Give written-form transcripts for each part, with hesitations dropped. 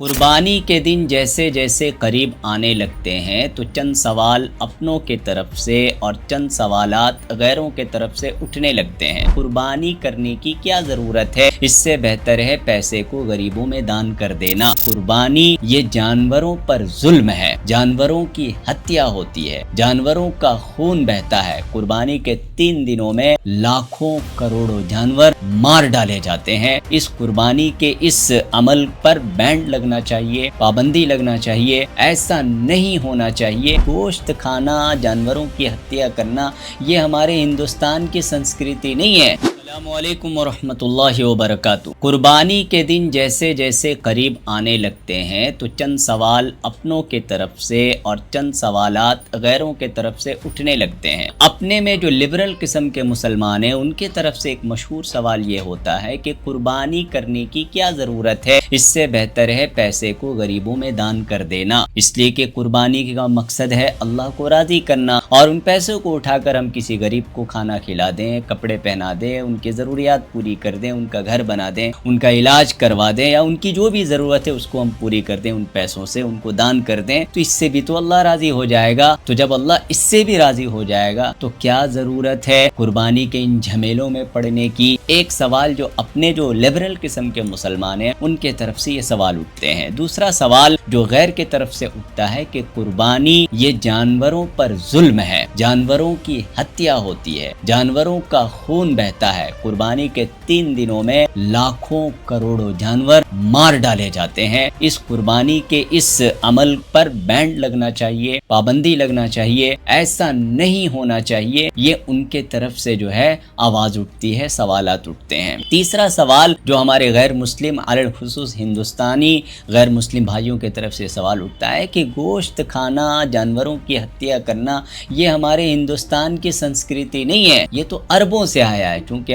कुर्बानी के दिन जैसे जैसे करीब आने लगते हैं तो चंद सवाल अपनों के तरफ से और चंद सवालात गैरों के तरफ से उठने लगते हैं। कुर्बानी करने की क्या ज़रूरत है, इससे बेहतर है पैसे को गरीबों में दान कर देना। कुर्बानी ये जानवरों पर जुल्म है, जानवरों की हत्या होती है, जानवरों का खून बहता है। कुर्बानी के 3 दिनों में लाखों करोड़ों जानवर मार डाले जाते हैं। इस कुर्बानी के इस अमल पर बैन लगना चाहिए, पाबंदी लगना चाहिए। ऐसा नहीं होना चाहिए। गोश्त खाना, जानवरों की हत्या करना ये हमारे हिंदुस्तान की संस्कृति नहीं है। अस्सलामुअलैकुम वरहमतुल्लाहि वबरकातुहू। कुर्बानी के दिन जैसे जैसे करीब आने लगते हैं तो चंद सवाल अपनों के तरफ से और चंद सवालात गैरों के तरफ से उठने लगते हैं। अपने में जो लिबरल किस्म के मुसलमान हैं उनके तरफ से एक मशहूर सवाल ये होता है कि कुर्बानी करने की क्या ज़रूरत है, इससे बेहतर है पैसे को गरीबों में दान कर देना। इसलिए कि कुर्बानी का मकसद है अल्लाह को राज़ी करना, और उन पैसों को उठाकर हम किसी गरीब को खाना खिला दें, कपड़े पहना दें, उनकी ज़रूरियात पूरी कर दें, उनका घर बना दें, उनका इलाज करवा दें, या उनकी जो भी ज़रूरत है उसको हम पूरी कर दें, उन पैसों से उनको दान कर दें, तो इससे भी तो अल्लाह राज़ी हो जाएगा। तो जब अल्लाह इससे भी राज़ी हो जाएगा तो क्या ज़रूरत है कुर्बानी के इन झमेलों में पड़ने की। एक सवाल जो अपने जो लिबरल किस्म के मुसलमान हैं उनके तरफ से ये सवाल उठते हैं। दूसरा सवाल जो गैर के तरफ से उठता है कि कुर्बानी ये जानवरों पर जुल्म है, जानवरों की हत्या होती है, जानवरों का खून बहता है। कुर्बानी के 3 दिनों में लाखों करोड़ों जानवर मार डाले जाते हैं। इस कुर्बानी के इस अमल पर बैन लगना चाहिए, पाबंदी लगना चाहिए। ऐसा नहीं होना चाहिए। ये उनके तरफ से जो है आवाज उठती है, सवालात उठते हैं। तीसरा सवाल जो हमारे गैर मुस्लिम अलल खुसूस हिंदुस्तानी गैर मुस्लिम भाइयों के तरफ से सवाल उठता है कि गोश्त खाना, जानवरों की हत्या करना ये हमारे हिंदुस्तान की संस्कृति नहीं है, ये तो अरबों से आया है। क्योंकि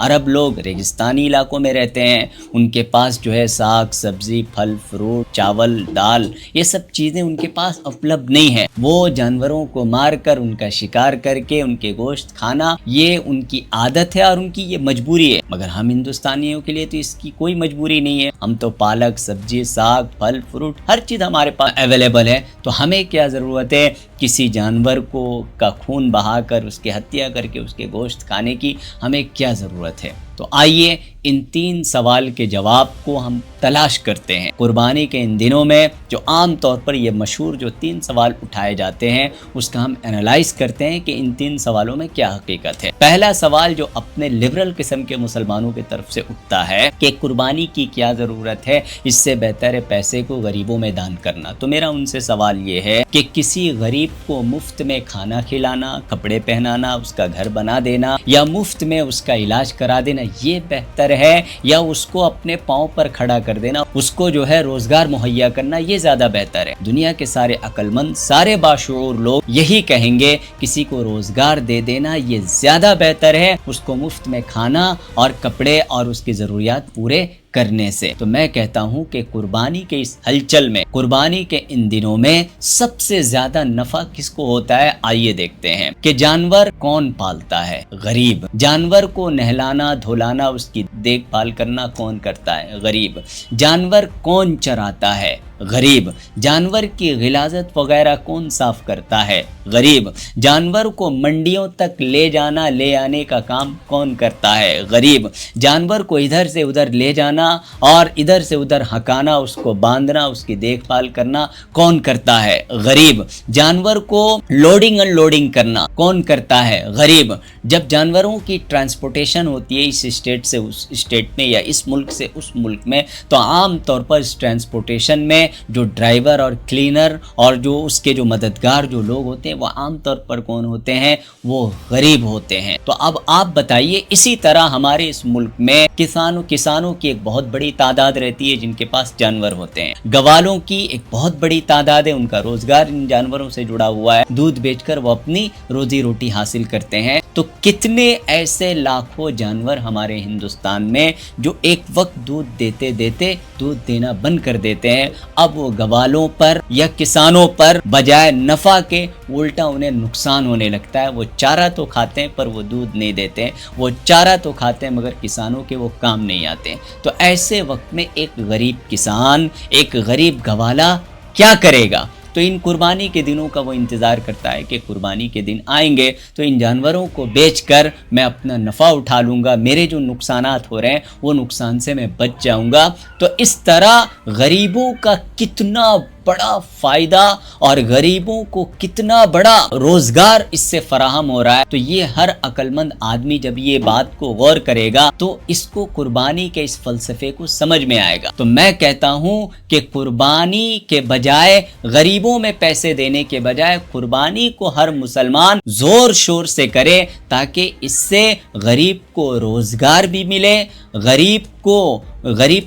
अरब लोग रेगिस्तानी इलाकों में रहते हैं, उनके पास जो है साग सब्जी, फल फ्रूट, चावल, दाल, ये सब चीज़ें उनके पास उपलब्ध नहीं है। वो जानवरों को मारकर उनका शिकार करके उनके गोश्त खाना ये उनकी आदत है और उनकी ये मजबूरी है। मगर हम हिंदुस्तानियों के लिए तो इसकी कोई मजबूरी नहीं है। हम तो पालक सब्जी, साग, फल फ्रूट हर चीज़ हमारे पास अवेलेबल है। तो हमें क्या ज़रूरत है किसी जानवर को का खून बहाकर उसकी हत्या करके उसके गोश्त खाने की, हमें क्या ज़रूरत है। तो आइए इन 3 सवाल के जवाब को हम तलाश करते हैं। कुर्बानी के इन दिनों में जो आम तौर पर ये मशहूर जो 3 सवाल उठाए जाते हैं उसका हम एनालाइज करते हैं कि इन 3 सवालों में क्या हकीकत है। पहला सवाल जो अपने लिबरल किस्म के मुसलमानों की तरफ से उठता है कि कुर्बानी की क्या ज़रूरत है, इससे बेहतर है पैसे को गरीबों में दान करना। तो मेरा उनसे सवाल ये है कि किसी गरीब को मुफ्त में खाना खिलाना, कपड़े पहनाना, उसका घर बना देना या मुफ्त में उसका इलाज करा देना ये बेहतर है, या उसको अपने पाँव पर खड़ा कर देना, उसको जो है रोजगार मुहैया करना ये ज्यादा बेहतर है। दुनिया के सारे अक्लमंद, सारे बाशऊर लोग यही कहेंगे किसी को रोजगार दे देना ये ज्यादा बेहतर है उसको मुफ्त में खाना और कपड़े और उसकी जरूरियात पूरे करने से। तो मैं कहता हूं कि कुर्बानी के इस हलचल में, कुर्बानी के इन दिनों में सबसे ज्यादा नफा किसको होता है, आइए देखते हैं कि जानवर कौन पालता है, गरीब। जानवर को नहलाना धुलाना उसकी देखभाल करना कौन करता है, गरीब। जानवर कौन चराता है, गरीब। जानवर की गिलाजत वगैरह कौन साफ करता है, गरीब। जानवर को मंडियों तक ले जाना ले आने का काम कौन करता है, गरीब। जानवर को इधर से उधर ले जाना और इधर से उधर हकाना, उसको बांधना, उसकी देखभाल करना कौन करता है, गरीब। जानवर को लोडिंग अनलोडिंग करना कौन करता है, गरीब। जब जानवरों की ट्रांसपोर्टेशन होती है इस स्टेट से उस स्टेट में या इस मुल्क से उस मुल्क में, तो आम तौर पर इस ट्रांसपोर्टेशन में जो ड्राइवर और क्लीनर और जो उसके जो मददगार जो लोग होते हैं वो आम तौर पर कौन होते हैं, वो गरीब होते हैं। तो अब आप बताइए, इसी तरह हमारे इस मुल्क में किसानों की एक बहुत बड़ी तादाद रहती है जिनके पास जानवर होते हैं। गवालों की एक बहुत बड़ी तादाद है, उनका रोजगार इन जानवरों से जुड़ा हुआ है। दूध बेचकर वो अपनी रोजी रोटी हासिल करते हैं। تو کتنے ایسے لاکھوں جانور ہمارے ہندوستان میں جو ایک وقت دودھ دیتے دیتے دودھ دینا بند کر دیتے ہیں، اب وہ گوالوں پر یا کسانوں پر بجائے نفع کے الٹا انہیں نقصان ہونے لگتا ہے۔ وہ چارہ تو کھاتے ہیں پر وہ دودھ نہیں دیتے ہیں، وہ چارہ تو کھاتے ہیں مگر کسانوں کے وہ کام نہیں آتے ہیں۔ تو ایسے وقت میں ایک غریب کسان، ایک غریب گوالا کیا کرے گا؟ تو ان قربانی کے دنوں کا وہ انتظار کرتا ہے کہ قربانی کے دن آئیں گے تو ان جانوروں کو بیچ کر میں اپنا نفع اٹھا لوں گا، میرے جو نقصانات ہو رہے ہیں وہ نقصان سے میں بچ جاؤں گا۔ تو اس طرح غریبوں کا کتنا بڑا فائدہ اور غریبوں کو کتنا بڑا روزگار اس سے فراہم ہو رہا ہے۔ تو یہ ہر عقل مند آدمی جب یہ بات کو غور کرے گا تو اس کو قربانی کے اس فلسفے کو سمجھ میں آئے گا۔ تو میں کہتا ہوں کہ قربانی کے بجائے، غریبوں میں پیسے دینے کے بجائے قربانی کو ہر مسلمان زور شور سے کرے تاکہ اس سے غریب کو روزگار بھی ملے، غریب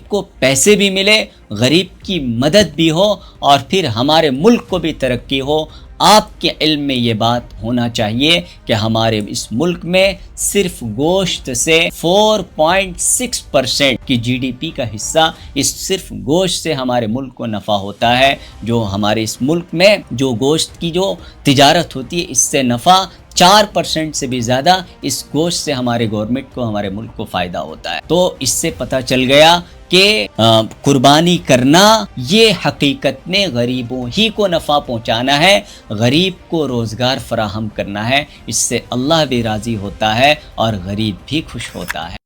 کو پیسے بھی ملے، غریب کی مدد بھی ہو اور پھر ہمارے ملک کو بھی ترقی ہو۔ آپ کے علم میں یہ بات ہونا چاہیے کہ ہمارے اس ملک میں صرف گوشت سے 4.6% کی جی ڈی پی کا حصہ اس صرف گوشت سے ہمارے ملک کو نفع ہوتا ہے۔ جو ہمارے اس ملک میں جو گوشت کی جو تجارت ہوتی ہے اس سے نفع 4% سے بھی زیادہ اس گوشت سے ہمارے گورنمنٹ کو، ہمارے ملک کو فائدہ ہوتا ہے۔ تو اس سے پتہ چل گیا کہ قربانی کرنا یہ حقیقت میں غریبوں ہی کو نفع پہنچانا ہے، غریب کو روزگار فراہم کرنا ہے۔ اس سے اللہ بھی راضی ہوتا ہے اور غریب بھی خوش ہوتا ہے۔